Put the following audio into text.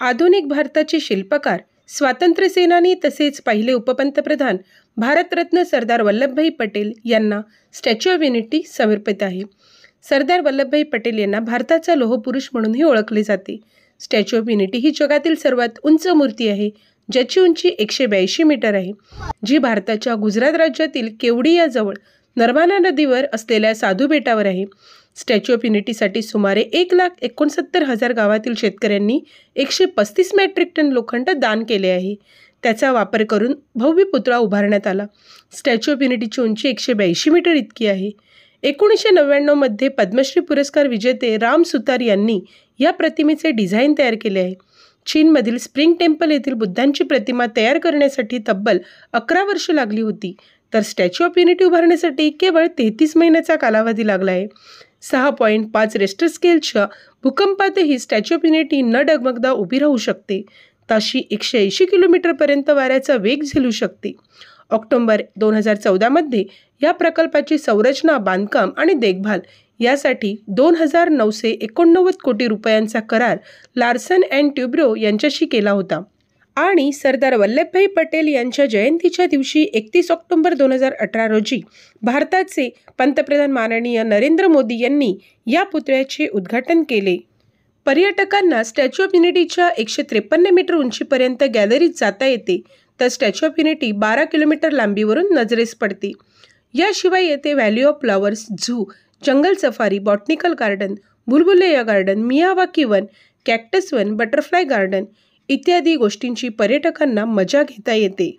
आधुनिक भारताचे शिल्पकार, स्वातंत्र्यसेनानी तसेच पहिले उपपंतप्रधान भारतरत्न सरदार वल्लभभाई पटेल यांना स्टॅच्यू ऑफ युनिटी समर्पित आहे. सरदार वल्लभभाई पटेल यांना भारताचा लोहपुरुष म्हणूनही ओळखले जाते. स्टॅच्यू ऑफ युनिटी ही जगातील सर्वात उंच मूर्ती आहे, ज्याची उंची 182 मीटर आहे, जी भारताच्या गुजरात राज्यातील केवडियाजवळ नर्मदा नदीवर असलेल्या साधू बेटावर आहे. स्टॅच्यू ऑफ युनिटीसाठी सुमारे 1,69,000 गावातील शेतकऱ्यांनी 135 मेट्रिक टन लोखंड दान केले आहे. त्याचा वापर करून भव्य पुतळा उभारण्यात आला. स्टॅच्यू ऑफ युनिटीची उंची 182 मीटर इतकी आहे. 1999 मध्ये पद्मश्री पुरस्कार विजेते राम सुतार यांनी या प्रतिमेचे डिझाईन तयार केले आहे. चीनमधील स्प्रिंग टेम्पल येथील बुद्धांची प्रतिमा तयार करण्यासाठी तब्बल 11 वर्ष लागली होती, तर स्टॅच्यू ऑफ युनिटी उभारण्यासाठी केवळ 33 महिन्याचा कालावधी लागला आहे. 6.5 रिश्टर स्केलच्या भूकंपातही स्टॅच्यू ऑफ युनिटी न डगमगता उभी राहू शकते. ताशी 180 किलोमीटरपर्यंत वाऱ्याचा वेग झेलू शकते. ऑक्टोबर 2014 मध्ये या प्रकल्पाची संरचना, बांधकाम आणि देखभाल यासाठी 2,989 कोटी रुपयांचा करार लार्सन अँड ट्युब्रो यांच्याशी केला होता. आणि सरदार वल्लभभाई पटेल यांच्या जयंतीच्या दिवशी 31 ऑक्टोबर 2018 रोजी भारताचे पंतप्रधान माननीय नरेंद्र मोदी यांनी या पुतळ्याचे उद्घाटन केले. पर्यटकांना स्टॅच्यू ऑफ युनिटीच्या 153 मीटर उंचीपर्यंत गॅलरीत जाता येते, तर स्टॅच्यू ऑफ युनिटी 12 किलोमीटर लांबीवरून नजरेस पडते. याशिवाय येथे व्हॅली ऑफ फ्लॉवर्स, झू, जंगल सफारी, बॉटनिकल गार्डन, बुलबुलेया गार्डन, मियावाकी वन, कॅक्टस वन, बटरफ्लाय गार्डन इत्यादी गोष्टींची पर्यटकांना मजा घेता येते.